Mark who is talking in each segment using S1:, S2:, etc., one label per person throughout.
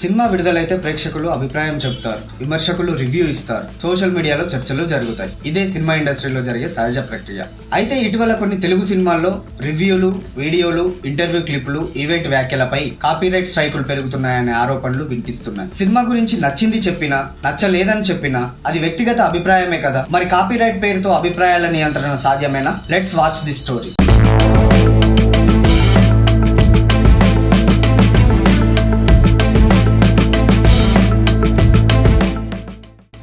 S1: Cinema విడుదలైతే ప్రేక్షకులు అభిప్రాయం చెబుతారు, విమర్శకులు రివ్యూ ఇస్తారు, సోషల్ మీడియాలో చర్చలు జరుగుతాయి. ఇదే సినిమా ఇండస్ట్రీలో జరిగే సహజ ప్రక్రియ. అయితే ఇటీవల కొన్ని తెలుగు సినిమాల్లో రివ్యూలు, వీడియోలు, ఇంటర్వ్యూ క్లిప్లు, ఈవెంట్ వ్యాఖ్యలపై కాపీరైట్ స్ట్రైకులు పెరుగుతున్నాయనే ఆరోపణలు వినిపిస్తున్నాయి. సినిమా గురించి నచ్చింది చెప్పినా, నచ్చలేదని చెప్పినా అది వ్యక్తిగత అభిప్రాయమే కదా. మరి కాపీరైట్ పేరుతో అభిప్రాయాల నియంత్రణ సాధ్యమేనా? Let's watch this story.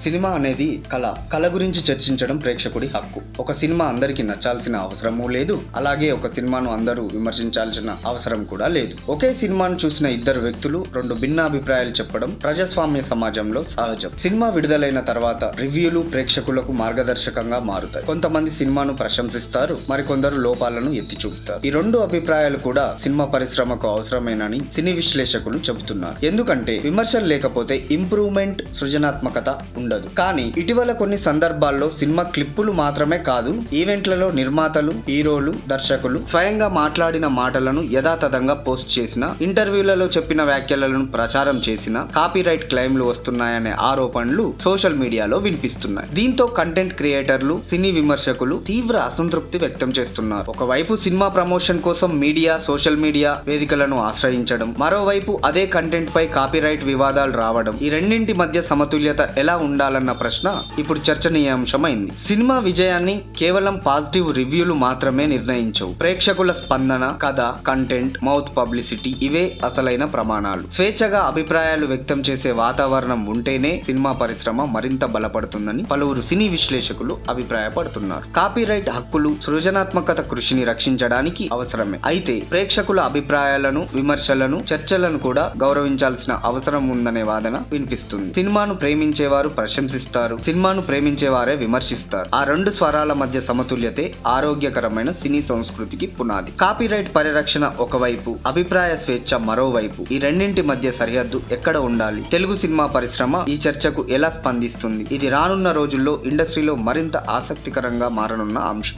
S1: Cinema అనేది కళ గురించి చర్చించడం ప్రేక్షకుడి హక్కు. ఒక సినిమా అందరికీ నచ్చాల్సిన అవసరమూ లేదు, అలాగే ఒక సినిమాను అందరూ విమర్శించాల్సిన అవసరం కూడా లేదు. ఒకే సినిమాను చూసిన ఇద్దరు వ్యక్తులు రెండు భిన్న అభిప్రాయాలు చెప్పడం ప్రజాస్వామ్య సమాజంలో సహజం. సినిమా విడుదలైన తర్వాత రివ్యూలు ప్రేక్షకులకు మార్గదర్శకంగా మారుతాయి. కొంతమంది సినిమాను ప్రశంసిస్తారు, మరికొందరు లోపాలను ఎత్తి చూపుతారు. ఈ రెండు అభిప్రాయాలు కూడా సినిమా పరిశ్రమకు అవసరమేనని సినీ విశ్లేషకులు చెబుతున్నారు. ఎందుకంటే విమర్శలు లేకపోతే ఇంప్రూవ్మెంట్, సృజనాత్మకత ఉండదు. కానీ ఇటీవల కొన్ని సందర్భాల్లో సినిమా క్లిప్పులు మాత్రమే కాదు, ఈవెంట్లలో నిర్మాతలు, హీరోలు, దర్శకులు స్వయంగా మాట్లాడిన మాటలను యథాతథంగా పోస్ట్ చేసిన, ఇంటర్వ్యూలలో చెప్పిన వ్యాఖ్యలను ప్రచారం చేసిన కాపీరైట్ క్లెయిమ్లు వస్తున్నాయనే ఆరోపణలు సోషల్ మీడియాలో వినిపిస్తున్నాయి. దీంతో కంటెంట్ క్రియేటర్లు, సినీ విమర్శకులు తీవ్ర అసంతృప్తి వ్యక్తం చేస్తున్నారు. ఒకవైపు సినిమా ప్రమోషన్ కోసం మీడియా, సోషల్ మీడియా వేదికలను ఆశ్రయించడం, మరోవైపు అదే కంటెంట్ పై కాపీరైట్ వివాదాలు రావడం, ఈ రెండింటి మధ్య సమతుల్యత ఎలా ఉండాలన్న ప్రశ్న ఇప్పుడు చర్చనీయాంశమైంది. సినిమా విజయాన్ని కేవలం పాజిటివ్ రివ్యూలు మాత్రమే నిర్ణయించవు. ప్రేక్షకుల స్పందన, కథ, కంటెంట్, మౌత్ పబ్లిసిటీ ఇవే అసలైన ప్రమాణాలు. స్వేచ్ఛగా అభిప్రాయాలు వ్యక్తం చేసే వాతావరణం ఉంటేనే సినిమా పరిశ్రమ మరింత బలపడుతుందని పలువురు సినీ విశ్లేషకులు అభిప్రాయపడుతున్నారు. కాపీరైట్ హక్కులు సృజనాత్మకత కృషిని రక్షించడానికి అవసరమే. అయితే ప్రేక్షకుల అభిప్రాయాలను, విమర్శలను, చర్చలను కూడా గౌరవించాల్సిన అవసరం ఉందనే వాదన వినిపిస్తుంది. సినిమాను ప్రేమించేవారు ప్రశంసిస్తారు, సినిమాను ప్రేమించేవారే విమర్శిస్తారు. ఆ రెండు స్వరాల మధ్య సమతుల్యతే ఆరోగ్యకరమైన సినీ సంస్కృతికి పునాది. కాపీరైట్ పరిరక్షణ ఒకవైపు, అభిప్రాయ స్వేచ్ఛ మరోవైపు. ఈ రెండింటి మధ్య సరిహద్దు ఎక్కడ ఉండాలి? తెలుగు సినిమా పరిశ్రమ ఈ చర్చకు ఎలా స్పందిస్తుంది? ఇది రానున్న రోజుల్లో ఇండస్ట్రీలో మరింత ఆసక్తికరంగా మారనున్న అంశం.